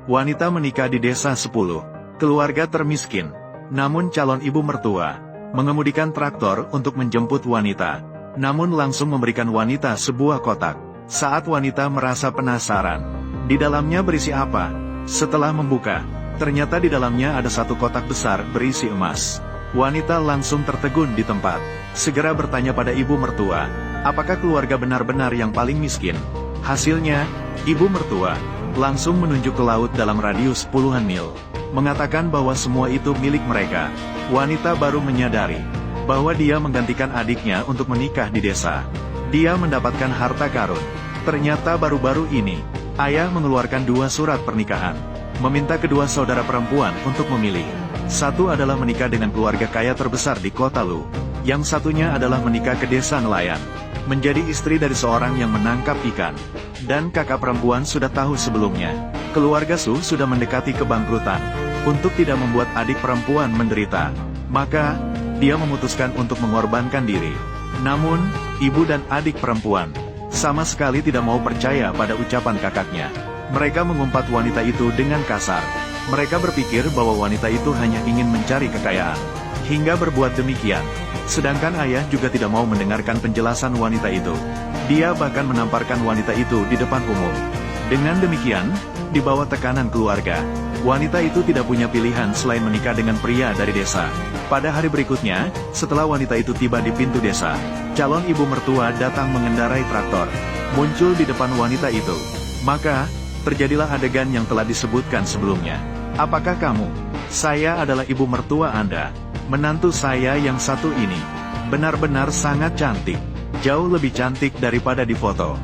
Wanita menikah di desa 10. Keluarga termiskin. Namun calon ibu mertua mengemudikan traktor untuk menjemput wanita. Namun langsung memberikan wanita sebuah kotak. Saat wanita merasa penasaran, di dalamnya berisi apa? Setelah membuka, ternyata di dalamnya ada satu kotak besar berisi emas. Wanita langsung tertegun di tempat. Segera bertanya pada ibu mertua, apakah keluarga benar-benar yang paling miskin? Hasilnya, ibu mertua langsung menunjuk ke laut dalam radius puluhan mil, mengatakan bahwa semua itu milik mereka. Wanita baru menyadari bahwa dia menggantikan adiknya untuk menikah di desa. Dia mendapatkan harta karun. Ternyata baru-baru ini, ayah mengeluarkan 2 surat pernikahan, meminta kedua saudara perempuan untuk memilih. Satu adalah menikah dengan keluarga kaya terbesar di kota Lu. Yang satunya adalah menikah ke desa nelayan, menjadi istri dari seorang yang menangkap ikan. Dan kakak perempuan sudah tahu sebelumnya, keluarga Su sudah mendekati kebangkrutan. Untuk tidak membuat adik perempuan menderita, maka dia memutuskan untuk mengorbankan diri. Namun, ibu dan adik perempuan sama sekali tidak mau percaya pada ucapan kakaknya. Mereka mengumpat wanita itu dengan kasar. Mereka berpikir bahwa wanita itu hanya ingin mencari kekayaan, hingga berbuat demikian. Sedangkan ayah juga tidak mau mendengarkan penjelasan wanita itu. Dia bahkan menamparkan wanita itu di depan umum. Dengan demikian, di bawah tekanan keluarga, wanita itu tidak punya pilihan selain menikah dengan pria dari desa. Pada hari berikutnya, setelah wanita itu tiba di pintu desa, calon ibu mertua datang mengendarai traktor, muncul di depan wanita itu. Maka, terjadilah adegan yang telah disebutkan sebelumnya. Apakah kamu? Saya adalah ibu mertua Anda. Menantu saya yang satu ini benar-benar sangat cantik. Jauh lebih cantik daripada di foto.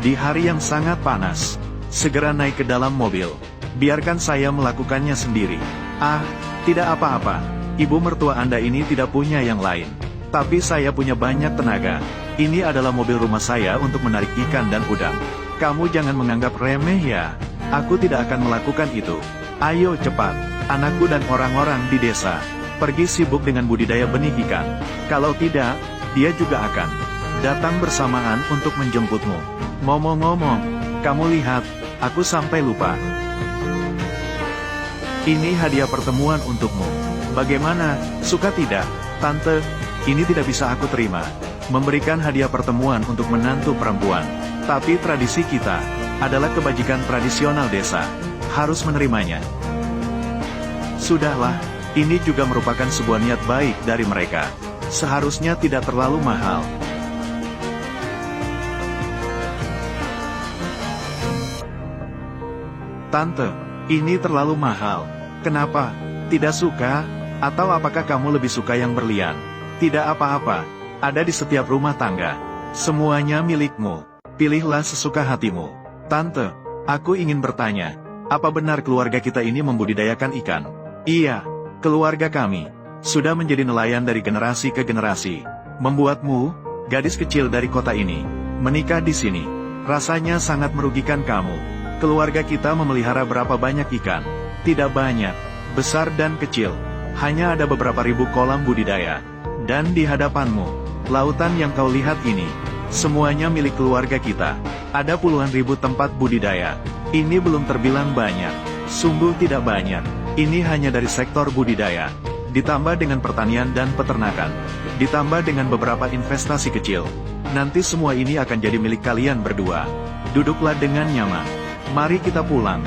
Di hari yang sangat panas, segera naik ke dalam mobil. Biarkan saya melakukannya sendiri. Ah, tidak apa-apa. Ibu mertua Anda ini tidak punya yang lain. Tapi saya punya banyak tenaga. Ini adalah mobil rumah saya untuk menarik ikan dan udang. Kamu jangan menganggap remeh ya. Aku tidak akan melakukan itu. Ayo cepat, anakku dan orang-orang di desa pergi sibuk dengan budidaya benih ikan. Kalau tidak, dia juga akan datang bersamaan untuk menjemputmu. Ngomong-ngomong, kamu lihat, aku sampai lupa. Ini hadiah pertemuan untukmu. Bagaimana, suka tidak? Tante, ini tidak bisa aku terima. Memberikan hadiah pertemuan untuk menantu perempuan. Tapi tradisi kita adalah kebajikan tradisional desa. Harus menerimanya. Sudahlah, ini juga merupakan sebuah niat baik dari mereka. Seharusnya tidak terlalu mahal. Tante, ini terlalu mahal. Kenapa? Tidak suka? Atau apakah kamu lebih suka yang berlian? Tidak apa-apa. Ada di setiap rumah tangga. Semuanya milikmu. Pilihlah sesuka hatimu. Tante, aku ingin bertanya. Apa benar keluarga kita ini membudidayakan ikan? Iya, keluarga kami sudah menjadi nelayan dari generasi ke generasi. Membuatmu, gadis kecil dari kota ini, menikah di sini, rasanya sangat merugikan kamu. Keluarga kita memelihara berapa banyak ikan? Tidak banyak, besar dan kecil. Hanya ada beberapa ribu kolam budidaya. Dan di hadapanmu, lautan yang kau lihat ini, semuanya milik keluarga kita. Ada puluhan ribu tempat budidaya. Ini belum terbilang banyak. Sungguh tidak banyak. Ini hanya dari sektor budidaya. Ditambah dengan pertanian dan peternakan. Ditambah dengan beberapa investasi kecil. Nanti semua ini akan jadi milik kalian berdua. Duduklah dengan nyaman. Mari kita pulang.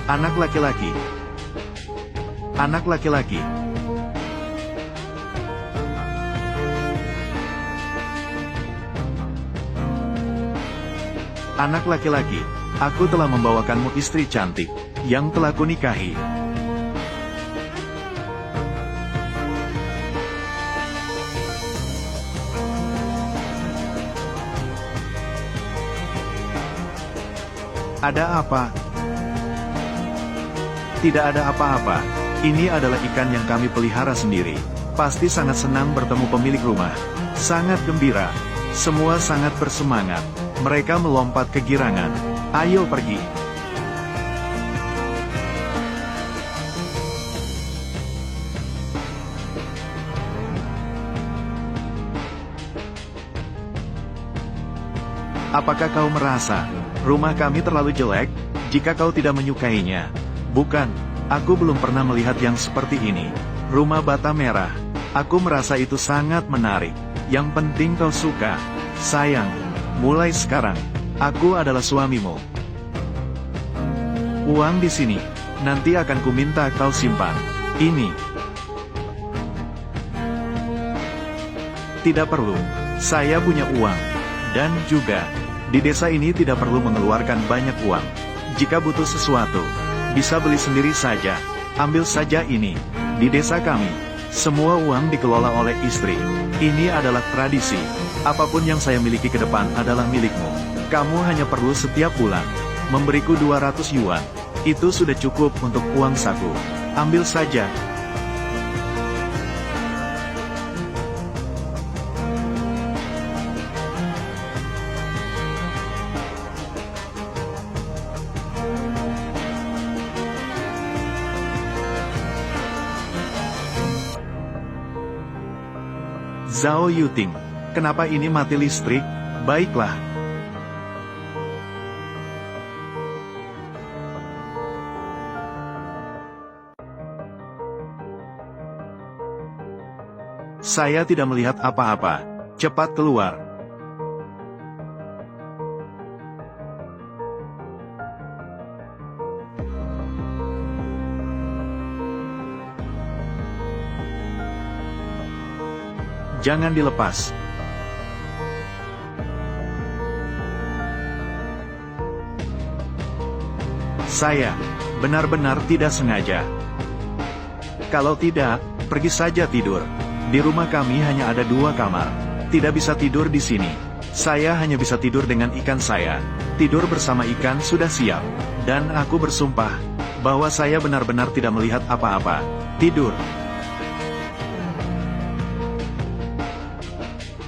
Anak laki-laki. Anak laki-laki. Anak laki-laki, aku telah membawakanmu istri cantik, yang telah kunikahi. Ada apa? Tidak ada apa-apa. Ini adalah ikan yang kami pelihara sendiri. Pasti sangat senang bertemu pemilik rumah. Sangat gembira. Semua sangat bersemangat. Mereka melompat kegirangan. Ayo pergi. Apakah kau merasa rumah kami terlalu jelek jika kau tidak menyukainya? Bukan, aku belum pernah melihat yang seperti ini. Rumah bata merah. Aku merasa itu sangat menarik. Yang penting kau suka. Sayang, mulai sekarang, aku adalah suamimu. Uang di sini, nanti akan kuminta kau simpan. Ini. Tidak perlu, saya punya uang. Dan juga, di desa ini tidak perlu mengeluarkan banyak uang. Jika butuh sesuatu, bisa beli sendiri saja. Ambil saja ini. Di desa kami, semua uang dikelola oleh istri. Ini adalah tradisi. Apapun yang saya miliki ke depan adalah milikmu. Kamu hanya perlu setiap bulan memberiku 200 yuan. Itu sudah cukup untuk uang saku. Ambil saja. Zhao Yuting, kenapa ini mati listrik? Baiklah. Saya tidak melihat apa-apa. Cepat keluar. Jangan dilepas. Saya benar-benar tidak sengaja. Kalau tidak, pergi saja tidur. Di rumah kami hanya ada 2 kamar. Tidak bisa tidur di sini. Saya hanya bisa tidur dengan ikan saya. Tidur bersama ikan sudah siap. Dan aku bersumpah bahwa saya benar-benar tidak melihat apa-apa. Tidur.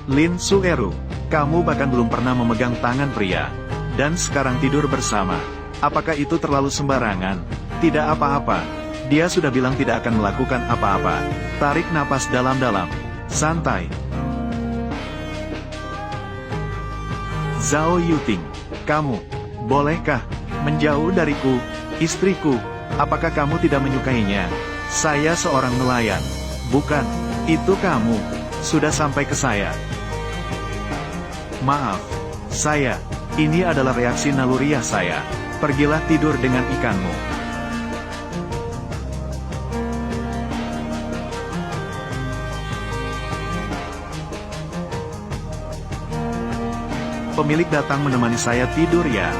Lin Sueru, kamu bahkan belum pernah memegang tangan pria. Dan sekarang tidur bersama. Apakah itu terlalu sembarangan? Tidak apa-apa. Dia sudah bilang tidak akan melakukan apa-apa. Tarik napas dalam-dalam. Santai. Zhao Yuting, kamu, bolehkah menjauh dariku, istriku? Apakah kamu tidak menyukainya? Saya seorang nelayan. Bukan, itu kamu. Sudah sampai ke saya. Maaf, saya. Ini adalah reaksi naluriah saya. Pergilah tidur dengan ikanmu. Pemilik datang menemani saya tidur ya.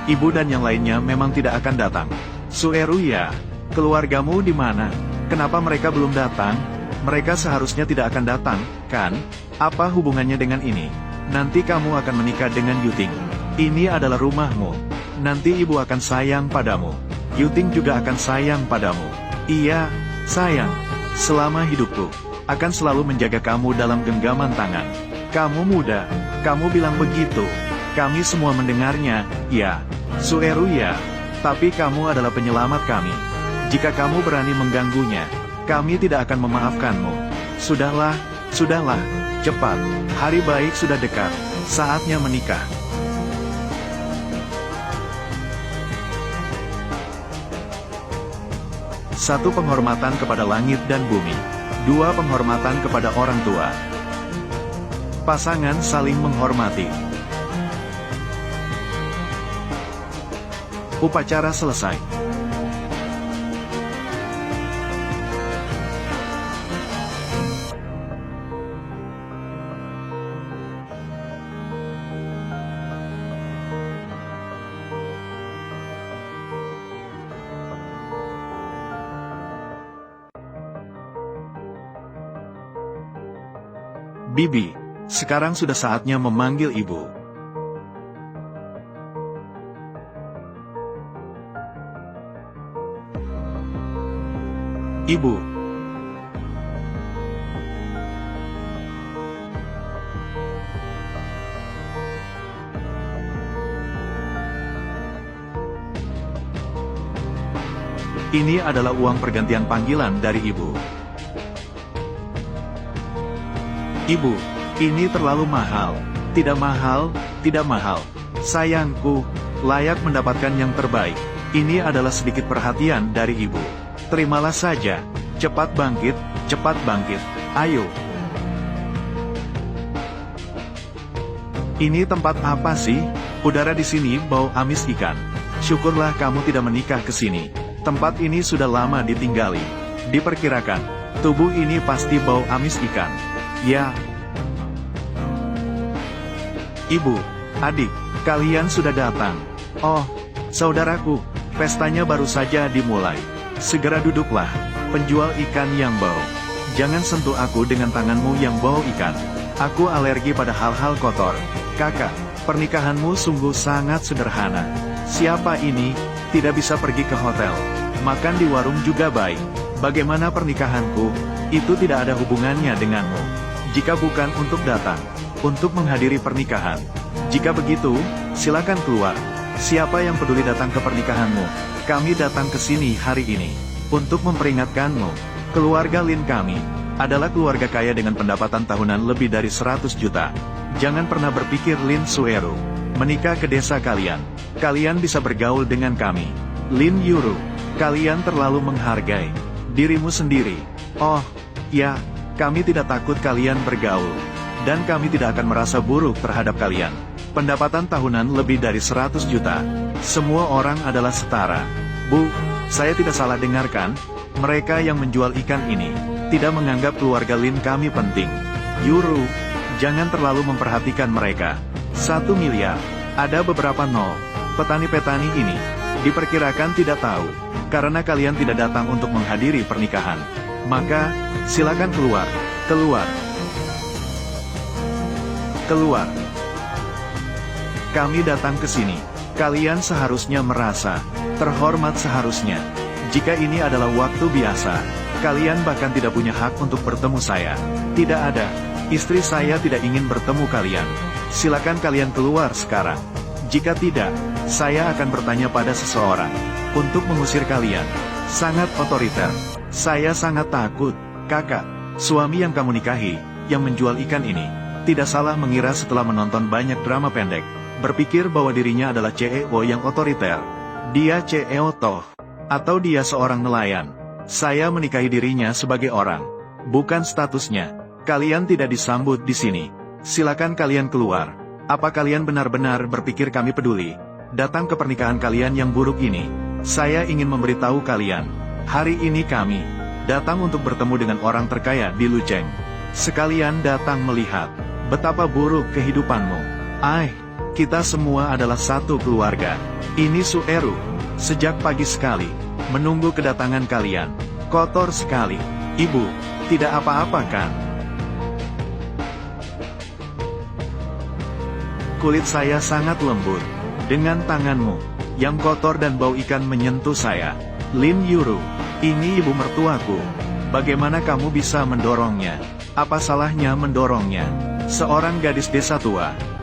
Ibu dan yang lainnya memang tidak akan datang. Sueru ya, keluargamu di mana? Kenapa mereka belum datang? Mereka seharusnya tidak akan datang, kan? Apa hubungannya dengan ini? Nanti kamu akan menikah dengan Yuting. Ini adalah rumahmu. Nanti ibu akan sayang padamu. Yuting juga akan sayang padamu. Iya, sayang. Selama hidupku, akan selalu menjaga kamu dalam genggaman tangan. Kamu muda, kamu bilang begitu. Kami semua mendengarnya, ya. Sueru ya. Tapi kamu adalah penyelamat kami. Jika kamu berani mengganggunya, kami tidak akan memaafkanmu. Sudahlah, sudahlah. Cepat, hari baik sudah dekat. Saatnya menikah. Satu penghormatan kepada langit dan bumi. 2 penghormatan kepada orang tua. Pasangan saling menghormati. Upacara selesai. Bibi, sekarang sudah saatnya memanggil ibu. Ibu. Ini adalah uang pergantian panggilan dari ibu. Ibu, ini terlalu mahal. Tidak mahal, tidak mahal. Sayangku, layak mendapatkan yang terbaik. Ini adalah sedikit perhatian dari ibu. Terimalah saja. Cepat bangkit, cepat bangkit. Ayo. Ini tempat apa sih? Udara di sini bau amis ikan. Syukurlah kamu tidak menikah ke sini. Tempat ini sudah lama ditinggali. Diperkirakan, tubuh ini pasti bau amis ikan. Ya. Ibu, adik, kalian sudah datang. Oh, saudaraku, pestanya baru saja dimulai. Segera duduklah, penjual ikan yang bau. Jangan sentuh aku dengan tanganmu yang bau ikan. Aku alergi pada hal-hal kotor. Kakak, pernikahanmu sungguh sangat sederhana. Siapa ini? Tidak bisa pergi ke hotel. Makan di warung juga baik. Bagaimana pernikahanku? Itu tidak ada hubungannya denganmu. Jika bukan untuk datang, untuk menghadiri pernikahan. Jika begitu, silakan keluar. Siapa yang peduli datang ke pernikahanmu? Kami datang ke sini hari ini untuk memperingatkanmu. Keluarga Lin kami adalah keluarga kaya dengan pendapatan tahunan lebih dari 100 juta. Jangan pernah berpikir Lin Sueru menikah ke desa kalian. Kalian bisa bergaul dengan kami. Lin Yuru, kalian terlalu menghargai dirimu sendiri. Oh, ya, kami tidak takut kalian bergaul. Dan kami tidak akan merasa buruk terhadap kalian. Pendapatan tahunan lebih dari 100 juta. Semua orang adalah setara. Bu, saya tidak salah dengarkan? Mereka yang menjual ikan ini tidak menganggap keluarga Lin kami penting. Yuru, jangan terlalu memperhatikan mereka. 1 miliar. Ada beberapa nol. Petani-petani ini diperkirakan tidak tahu. Karena kalian tidak datang untuk menghadiri pernikahan. Maka, silakan keluar. Keluar. Keluar. Kami datang ke sini. Kalian seharusnya merasa terhormat seharusnya. Jika ini adalah waktu biasa, kalian bahkan tidak punya hak untuk bertemu saya. Tidak ada. Istri saya tidak ingin bertemu kalian. Silakan kalian keluar sekarang. Jika tidak, saya akan bertanya pada seseorang untuk mengusir kalian. Sangat otoriter. Saya sangat takut. Kakak, suami yang kamu nikahi, yang menjual ikan ini, tidak salah mengira setelah menonton banyak drama pendek, berpikir bahwa dirinya adalah CEO yang otoriter. Dia CEO toh. Atau dia seorang nelayan. Saya menikahi dirinya sebagai orang. Bukan statusnya. Kalian tidak disambut di sini. Silakan kalian keluar. Apa kalian benar-benar berpikir kami peduli? Datang ke pernikahan kalian yang buruk ini. Saya ingin memberitahu kalian. Hari ini kami datang untuk bertemu dengan orang terkaya di Luceng. Sekalian datang melihat betapa buruk kehidupanmu. Kita semua adalah satu keluarga. Ini Sueru. Sejak pagi sekali, menunggu kedatangan kalian. Kotor sekali. Ibu, tidak apa-apa kan? Kulit saya sangat lembut. Dengan tanganmu, yang kotor dan bau ikan menyentuh saya. Lin Yuru, ini ibu mertuaku. Bagaimana kamu bisa mendorongnya? Apa salahnya mendorongnya? Seorang gadis desa tua